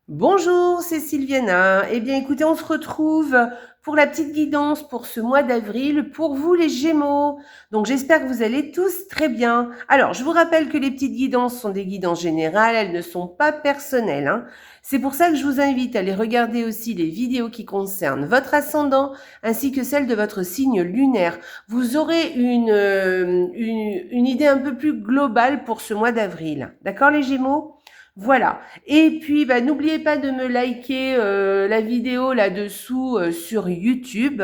Bonjour, c'est Sylviana. Eh bien, écoutez, on se retrouve pour la petite guidance pour ce mois d'avril pour vous les Gémeaux. Donc, j'espère que vous allez tous très bien. Alors, je vous rappelle que les petites guidances sont des guidances générales, elles ne sont pas personnelles, hein. C'est pour ça que je vous invite à aller regarder aussi les vidéos qui concernent votre ascendant ainsi que celle de votre signe lunaire. Vous aurez une idée un peu plus globale pour ce mois d'avril. D'accord, les Gémeaux? Voilà. Et puis, bah, n'oubliez pas de me liker la vidéo là-dessous sur YouTube,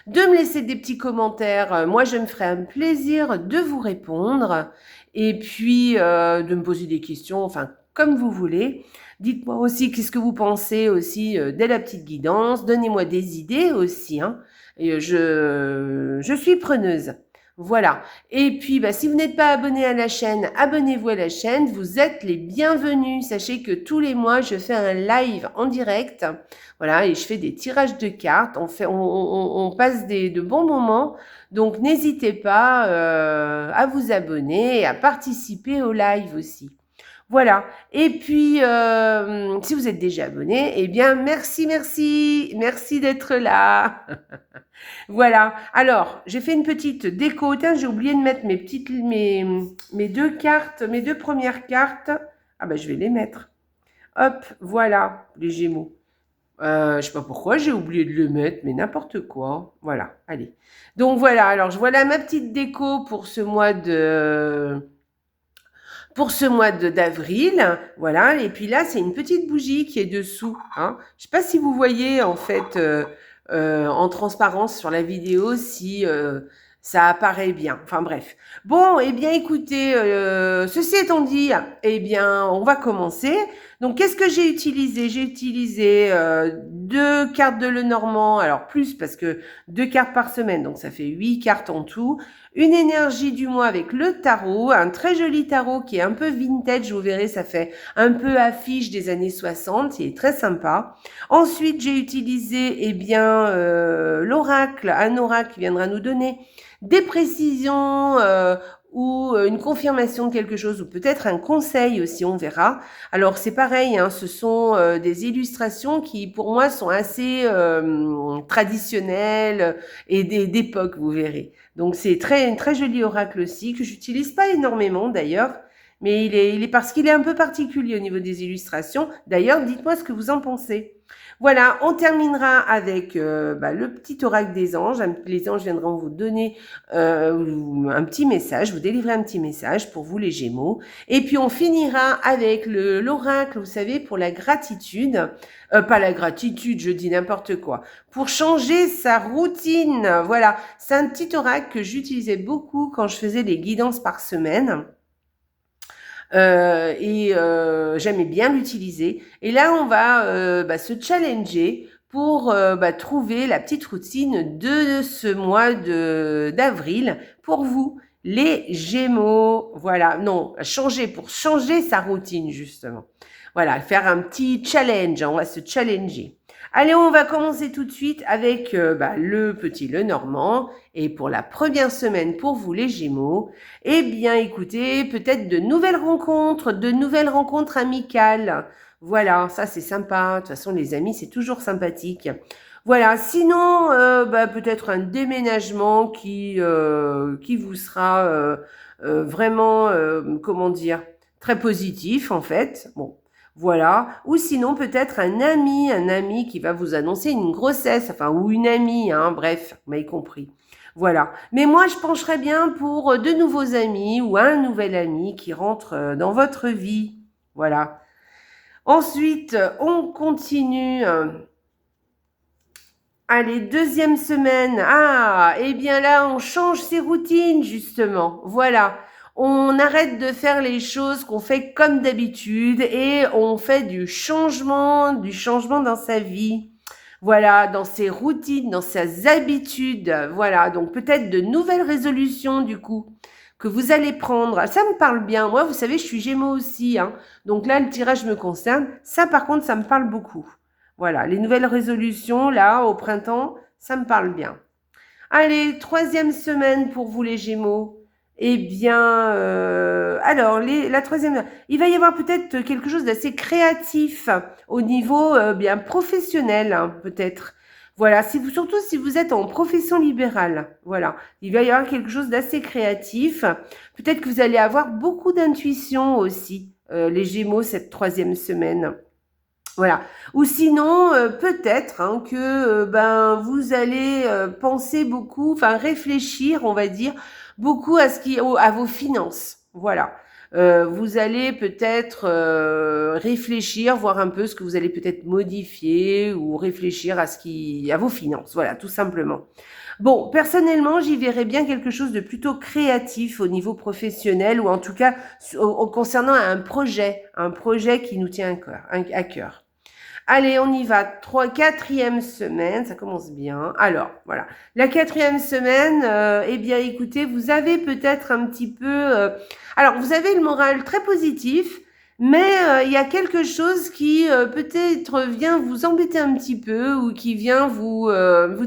de me laisser des petits commentaires. Moi, je me ferai un plaisir de vous répondre. Et puis, de me poser des questions, enfin, comme vous voulez. Dites-moi aussi qu'est-ce que vous pensez aussi de la petite guidance. Donnez-moi des idées aussi, hein. Et je suis preneuse. Voilà. Et puis, bah, si vous n'êtes pas abonné à la chaîne, abonnez-vous à la chaîne. Vous êtes les bienvenus. Sachez que tous les mois, je fais un live en direct. Voilà, et je fais des tirages de cartes. On passe de bons moments. Donc, n'hésitez pas à vous abonner et à participer au live aussi. Voilà. Et puis, si vous êtes déjà abonné, eh bien, merci d'être là. Voilà. Alors, j'ai fait une petite déco. Tiens, j'ai oublié de mettre mes deux cartes, mes deux premières cartes. Ah ben, je vais les mettre. Hop, voilà, les Gémeaux. Je sais pas pourquoi j'ai oublié de le mettre, mais n'importe quoi. Voilà, allez. Donc voilà, alors voilà ma petite déco pour ce mois d'avril, voilà. Et puis là, c'est une petite bougie qui est dessous, hein. Je sais pas si vous voyez en fait en transparence sur la vidéo si ça apparaît bien. Enfin bref. Bon, eh bien écoutez, ceci étant dit, eh bien on va commencer. Donc qu'est-ce que j'ai utilisé? J'ai utilisé deux cartes de Lenormand, alors plus parce que deux cartes par semaine, donc ça fait 8 cartes en tout. Une énergie du mois avec le tarot, un très joli tarot qui est un peu vintage, vous verrez, ça fait un peu affiche des années 60, il est très sympa. Ensuite, j'ai utilisé l'oracle, un oracle qui viendra nous donner des précisions ou une confirmation de quelque chose, ou peut-être un conseil aussi, on verra. Alors c'est pareil, hein, ce sont des illustrations qui pour moi sont assez traditionnelles et d'époque, vous verrez. Donc c'est un très joli oracle aussi, que j'utilise pas énormément d'ailleurs, mais il est parce qu'il est un peu particulier au niveau des illustrations. D'ailleurs, dites-moi ce que vous en pensez. Voilà, on terminera avec le petit oracle des anges. Les anges viendront vous donner un petit message, vous délivrer un petit message pour vous les Gémeaux. Et puis on finira avec l'oracle, vous savez, pour la gratitude. Pas la gratitude, je dis n'importe quoi. Pour changer sa routine. Voilà, c'est un petit oracle que j'utilisais beaucoup quand je faisais des guidances par semaine. J'aimais bien l'utiliser. Et là, on va se challenger pour trouver la petite routine de ce mois d'avril pour vous, les Gémeaux. Voilà, non, pour changer sa routine, justement. Voilà, faire un petit challenge, on va se challenger. Allez, on va commencer tout de suite avec le petit Lenormand. Et pour la première semaine pour vous les Gémeaux, eh bien écoutez, peut-être de nouvelles rencontres amicales. Voilà, ça c'est sympa. De toute façon, les amis, c'est toujours sympathique. Voilà, sinon, peut-être un déménagement qui vous sera vraiment, comment dire, très positif en fait. Bon, voilà. Ou sinon, peut-être un ami qui va vous annoncer une grossesse, enfin, ou une amie, hein, bref, vous m'avez compris. Voilà. Mais moi, je pencherais bien pour de nouveaux amis ou un nouvel ami qui rentre dans votre vie. Voilà. Ensuite, on continue. Allez, deuxième semaine. Ah, eh bien là, on change ses routines, justement. Voilà. On arrête de faire les choses qu'on fait comme d'habitude et on fait du changement dans sa vie. Voilà, dans ses routines, dans ses habitudes. Voilà, donc peut-être de nouvelles résolutions, du coup, que vous allez prendre. Ça me parle bien. Moi, vous savez, je suis Gémeaux aussi, hein. Donc là, le tirage me concerne. Ça, par contre, ça me parle beaucoup. Voilà, les nouvelles résolutions, là, au printemps, ça me parle bien. Allez, troisième semaine pour vous les Gémeaux. Eh bien, alors la troisième, il va y avoir peut-être quelque chose d'assez créatif au niveau bien professionnel, hein, peut-être. Voilà, surtout si vous êtes en profession libérale, voilà, il va y avoir quelque chose d'assez créatif. Peut-être que vous allez avoir beaucoup d'intuition aussi, les Gémeaux, cette troisième semaine. Voilà. Ou sinon, peut-être hein, que ben vous allez penser beaucoup, enfin réfléchir, on va dire, beaucoup à vos finances. Voilà. Vous allez peut-être réfléchir, voir un peu ce que vous allez peut-être modifier ou réfléchir à vos finances. Voilà, tout simplement. Bon, personnellement, j'y verrais bien quelque chose de plutôt créatif au niveau professionnel ou en tout cas concernant un projet qui nous tient à cœur. Allez, on y va. Quatrième semaine, ça commence bien. Alors, voilà. La quatrième semaine, eh bien, écoutez, vous avez peut-être un petit peu... alors, vous avez le moral très positif, mais il y a quelque chose qui peut-être vient vous embêter un petit peu ou qui vient vous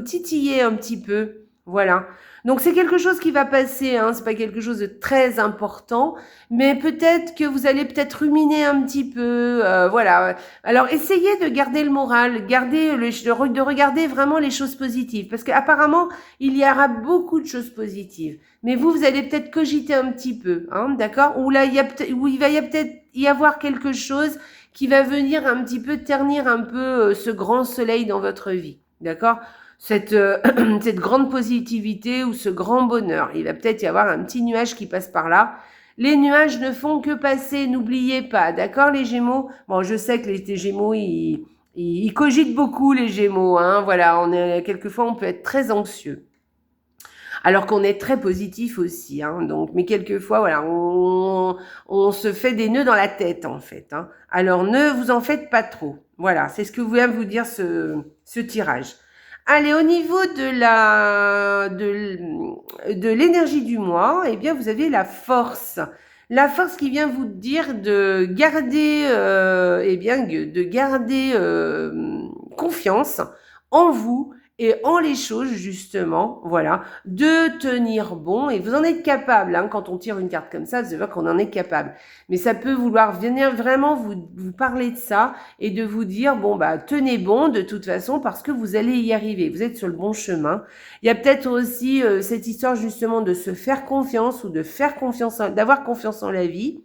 titiller un petit peu. Voilà. Donc, c'est quelque chose qui va passer, hein, c'est pas quelque chose de très important, mais peut-être que vous allez peut-être ruminer un petit peu, voilà. Alors, essayez de garder le moral, de regarder vraiment les choses positives, parce qu'apparemment, il y aura beaucoup de choses positives. Mais vous allez peut-être cogiter un petit peu, hein, d'accord? Ou là, il va peut-être y avoir quelque chose qui va venir un petit peu ternir un peu ce grand soleil dans votre vie, d'accord? Cette grande positivité ou ce grand bonheur. Il va peut-être y avoir un petit nuage qui passe par là. Les nuages ne font que passer, n'oubliez pas, d'accord les Gémeaux? Bon, je sais que les Gémeaux, ils cogitent beaucoup les Gémeaux, hein, voilà, quelquefois on peut être très anxieux. Alors qu'on est très positif aussi, hein, donc, mais quelquefois, voilà, on se fait des nœuds dans la tête, en fait, hein. Alors, ne vous en faites pas trop. Voilà, c'est ce que vient vous dire ce tirage. Allez, au niveau de l'énergie du mois, eh bien, vous avez la force. La force qui vient vous dire de garder, confiance en vous et en les choses, justement, voilà, de tenir bon. Et vous en êtes capable, hein, quand on tire une carte comme ça, vous savez qu'on en est capable. Mais ça peut vouloir venir vraiment vous parler de ça et de vous dire, bon, bah, tenez bon de toute façon parce que vous allez y arriver. Vous êtes sur le bon chemin. Il y a peut-être aussi cette histoire, justement, de se faire confiance ou de faire confiance, d'avoir confiance en la vie.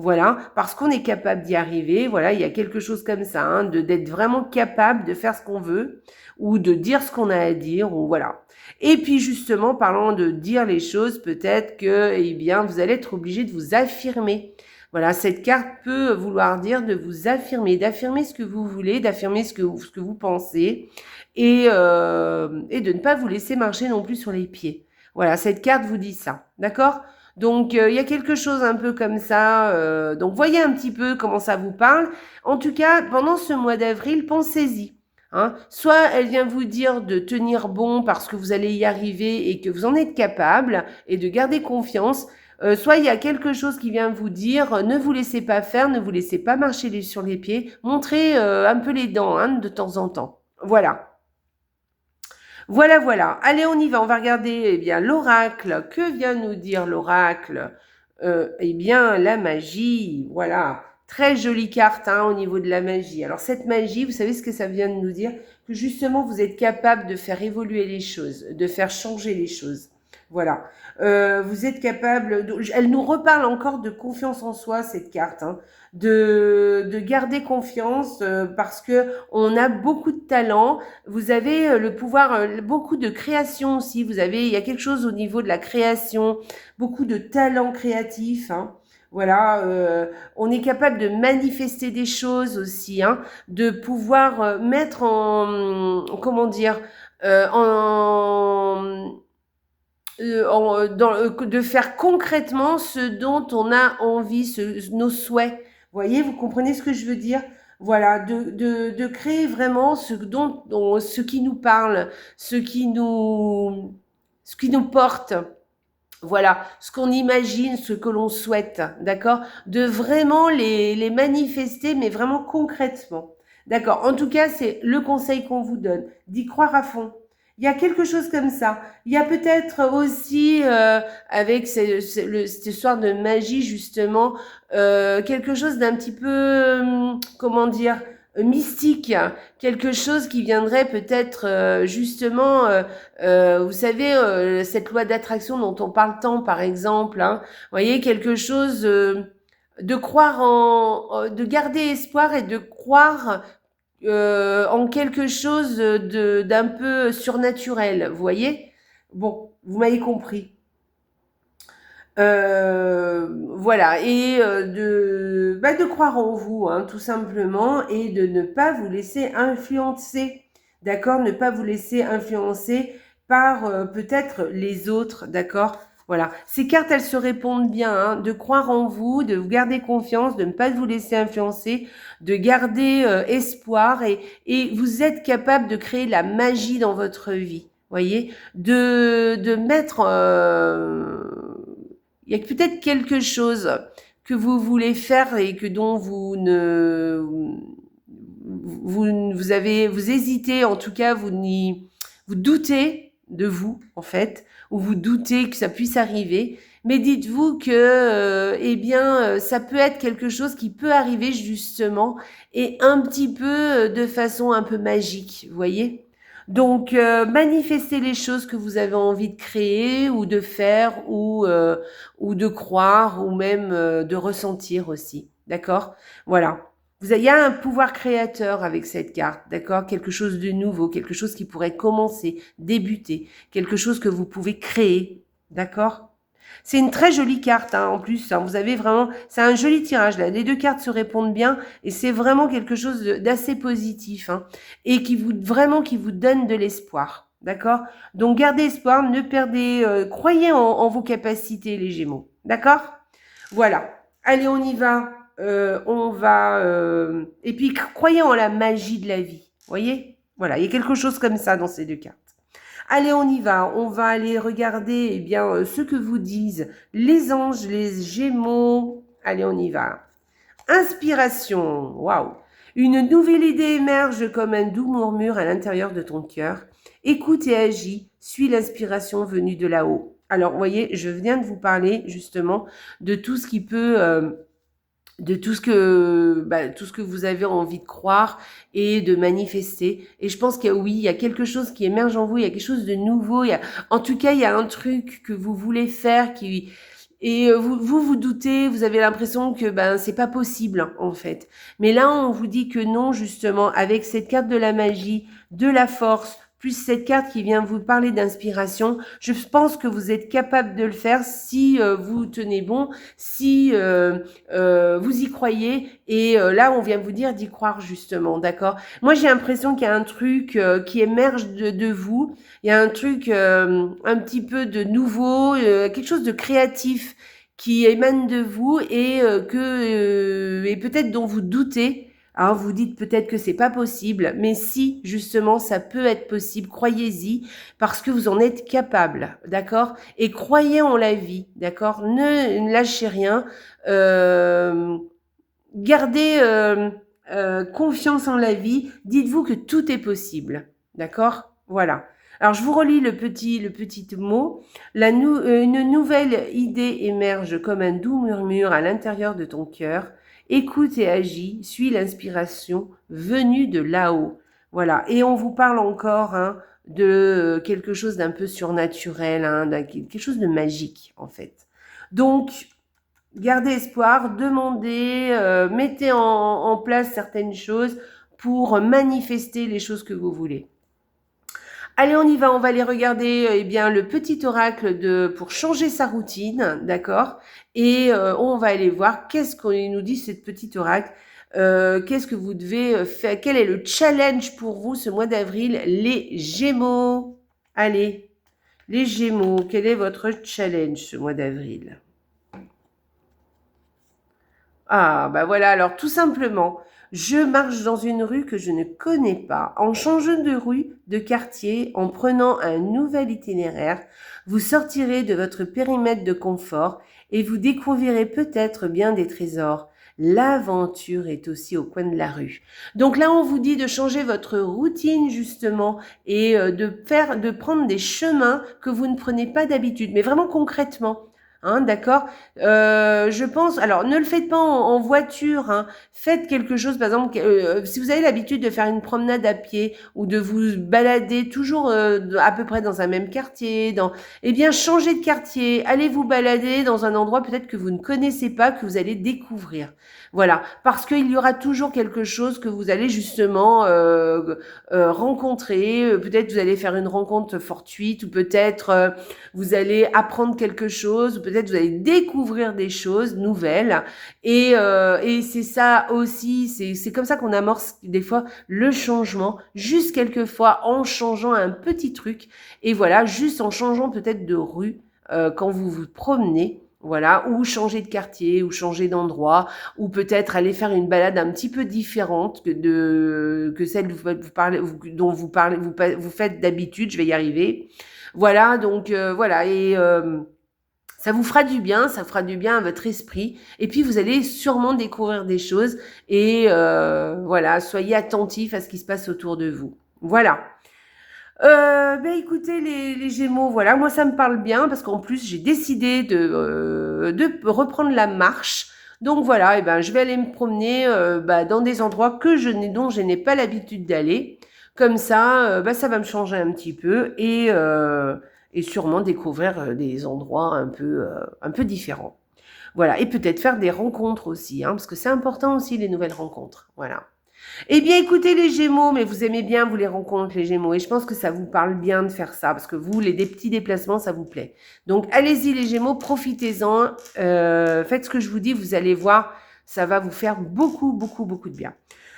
Voilà, parce qu'on est capable d'y arriver. Voilà, il y a quelque chose comme ça, hein, d'être vraiment capable de faire ce qu'on veut ou de dire ce qu'on a à dire, ou voilà. Et puis justement, parlant de dire les choses, peut-être que, eh bien, vous allez être obligé de vous affirmer. Voilà, cette carte peut vouloir dire de vous affirmer, d'affirmer ce que vous voulez, d'affirmer ce que vous pensez, et de ne pas vous laisser marcher non plus sur les pieds. Voilà, cette carte vous dit ça, d'accord? Donc, il y a quelque chose un peu comme ça. Donc, voyez un petit peu comment ça vous parle. En tout cas, pendant ce mois d'avril, pensez-y. Hein. Soit elle vient vous dire de tenir bon parce que vous allez y arriver et que vous en êtes capable et de garder confiance. Soit il y a quelque chose qui vient vous dire ne vous laissez pas faire, ne vous laissez pas marcher sur les pieds. Montrez un peu les dents, hein, de temps en temps. Voilà. Voilà, voilà. Allez, on y va. On va regarder eh bien l'oracle. Que vient nous dire l'oracle? Eh bien, la magie. Voilà. Très jolie carte hein, au niveau de la magie. Alors, cette magie, vous savez ce que ça vient de nous dire? Que justement, vous êtes capable de faire évoluer les choses, de faire changer les choses. Voilà. Vous êtes capable... Elle nous reparle encore de confiance en soi, cette carte. Hein, de garder confiance parce que on a beaucoup de talent. Vous avez le pouvoir, beaucoup de création aussi. Il y a quelque chose au niveau de la création, beaucoup de talent créatif. Hein. Voilà, on est capable de manifester des choses aussi, hein, de pouvoir mettre comment dire, de faire concrètement ce dont on a envie, nos souhaits. Vous voyez, vous comprenez ce que je veux dire? Voilà, de créer vraiment ce qui nous parle, ce qui nous porte. Voilà, ce qu'on imagine, ce que l'on souhaite, d'accord? De vraiment les manifester, mais vraiment concrètement. D'accord. En tout cas, c'est le conseil qu'on vous donne, d'y croire à fond Il y a quelque chose comme ça. Il y a peut-être aussi, avec cette histoire de magie, justement, quelque chose d'un petit peu, comment dire, mystique, quelque chose qui viendrait peut-être justement, vous savez, cette loi d'attraction dont on parle tant, par exemple, hein, vous voyez, quelque chose de croire de garder espoir et de croire en quelque chose d'un peu surnaturel, vous voyez? Bon, vous m'avez compris. Voilà, et de croire en vous, hein, tout simplement, et de ne pas vous laisser influencer, d'accord? Ne pas vous laisser influencer par peut-être les autres, d'accord? Voilà, ces cartes, elles se répondent bien, hein, de croire en vous, de vous garder confiance, de ne pas vous laisser influencer, de garder espoir, et vous êtes capable de créer la magie dans votre vie, voyez? De mettre... il y a peut-être quelque chose que vous voulez faire et que dont vous hésitez, en tout cas vous doutez de vous en fait, ou vous doutez que ça puisse arriver, mais dites-vous que ça peut être quelque chose qui peut arriver justement, et un petit peu de façon un peu magique, vous voyez. Donc manifestez les choses que vous avez envie de créer ou de faire, ou de croire, ou même de ressentir aussi, d'accord? Voilà. Il y a un pouvoir créateur avec cette carte, d'accord? Quelque chose de nouveau, quelque chose qui pourrait commencer, débuter, quelque chose que vous pouvez créer, d'accord? C'est une très jolie carte, hein, en plus, hein. Vous avez vraiment, c'est un joli tirage là. Les deux cartes se répondent bien, et c'est vraiment quelque chose d'assez positif, hein, et qui vous donne de l'espoir, d'accord? Donc gardez espoir, ne perdez, croyez en vos capacités, les Gémeaux, d'accord? Voilà. Allez, on y va. Et puis croyez en la magie de la vie, voyez? Voilà, il y a quelque chose comme ça dans ces deux cartes. Allez, on y va. On va aller regarder ce que vous disent les anges, les Gémeaux. Allez, on y va. Inspiration. Waouh. Une nouvelle idée émerge comme un doux murmure à l'intérieur de ton cœur. Écoute et agis. Suis l'inspiration venue de là-haut. Alors, vous voyez, je viens de vous parler justement de tout ce qui peut... de tout ce que vous avez envie de croire et de manifester. Et je pense qu'il y a quelque chose qui émerge en vous, il y a quelque chose de nouveau, en tout cas, il y a un truc que vous voulez faire et vous doutez, vous avez l'impression que c'est pas possible, hein, en fait. Mais là, on vous dit que non, justement, avec cette carte de la magie, de la force, plus cette carte qui vient vous parler d'inspiration, je pense que vous êtes capable de le faire si vous tenez bon, si vous y croyez, et là on vient vous dire d'y croire, justement, d'accord? Moi j'ai l'impression qu'il y a un truc qui émerge de vous, il y a un truc un petit peu de nouveau, quelque chose de créatif qui émane de vous, et et peut-être dont vous doutez. Hein, vous dites peut-être que c'est pas possible, mais si, justement, ça peut être possible, croyez-y, parce que vous en êtes capable, d'accord? Et croyez en la vie, d'accord? Ne lâchez rien, gardez confiance en la vie, dites-vous que tout est possible, d'accord? Voilà. Alors, je vous relis le petit mot. Une nouvelle idée émerge comme un doux murmure à l'intérieur de ton cœur. Écoute et agis, suis l'inspiration venue de là-haut. Voilà. Et on vous parle encore, hein, de quelque chose d'un peu surnaturel, hein, quelque chose de magique, en fait. Donc, gardez espoir, demandez, mettez en place certaines choses pour manifester les choses que vous voulez. Allez, on y va, on va aller regarder le petit oracle pour changer sa routine, d'accord? Et on va aller voir qu'est-ce qu'on nous dit cette petite oracle. Qu'est-ce que vous devez faire? Quel est le challenge pour vous ce mois d'avril, les Gémeaux? Allez, les Gémeaux, quel est votre challenge ce mois d'avril? Ah, bah voilà, alors tout simplement, je marche dans une rue que je ne connais pas. En changeant de rue, de quartier, en prenant un nouvel itinéraire, vous sortirez de votre périmètre de confort et vous découvrirez peut-être bien des trésors. l'aventure est aussi au coin de la rue. Donc là, on vous dit de changer votre routine justement et de prendre des chemins que vous ne prenez pas d'habitude, mais vraiment concrètement. Hein, d'accord. Je pense. Alors, ne le faites pas en voiture. Hein. Faites quelque chose, par exemple, si vous avez l'habitude de faire une promenade à pied ou de vous balader toujours à peu près dans un même quartier, eh bien, changez de quartier. Allez vous balader dans un endroit peut-être que vous ne connaissez pas, que vous allez découvrir. Voilà, parce qu'il y aura toujours quelque chose que vous allez justement rencontrer. Peut-être vous allez faire une rencontre fortuite ou peut-être vous allez apprendre quelque chose, peut-être vous allez découvrir des choses nouvelles. Et c'est ça aussi, c'est comme ça qu'on amorce des fois le changement, juste quelquefois en changeant un petit truc. Et voilà, juste en changeant peut-être de rue quand vous vous promenez. Voilà, ou changer de quartier, ou changer d'endroit, ou peut-être aller faire une balade un petit peu différente que celle dont vous faites d'habitude. Je vais y arriver. Voilà, donc voilà, et ça vous fera du bien, ça fera du bien à votre esprit, et puis vous allez sûrement découvrir des choses, et voilà, soyez attentifs à ce qui se passe autour de vous. Voilà. Ben écoutez les Gémeaux, voilà, moi ça me parle bien parce qu'en plus j'ai décidé de reprendre la marche. Donc voilà, et ben je vais aller me promener dans des endroits dont je n'ai pas l'habitude d'aller. Comme ça, ça va me changer un petit peu et sûrement découvrir des endroits un peu différents. Voilà, et peut-être faire des rencontres aussi, hein, parce que c'est important aussi les nouvelles rencontres. Voilà. Eh bien, écoutez les Gémeaux, mais vous aimez bien vous les rencontres, les Gémeaux, et je pense que ça vous parle bien de faire ça, parce que vous, des petits déplacements, ça vous plaît. Donc, allez-y les Gémeaux, profitez-en, faites ce que je vous dis, vous allez voir, ça va vous faire beaucoup, beaucoup, beaucoup de bien.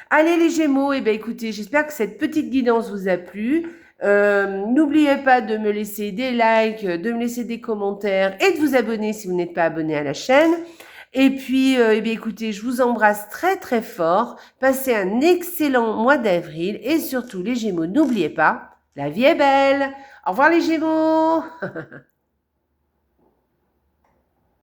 Allez les Gémeaux, eh bien écoutez, j'espère que cette petite guidance vous a plu. N'oubliez pas de me laisser des likes, de me laisser des commentaires et de vous abonner si vous n'êtes pas abonné à la chaîne. Et puis, eh bien, écoutez, je vous embrasse très très fort. Passez un excellent mois d'avril et surtout les Gémeaux, n'oubliez pas, la vie est belle. Au revoir les Gémeaux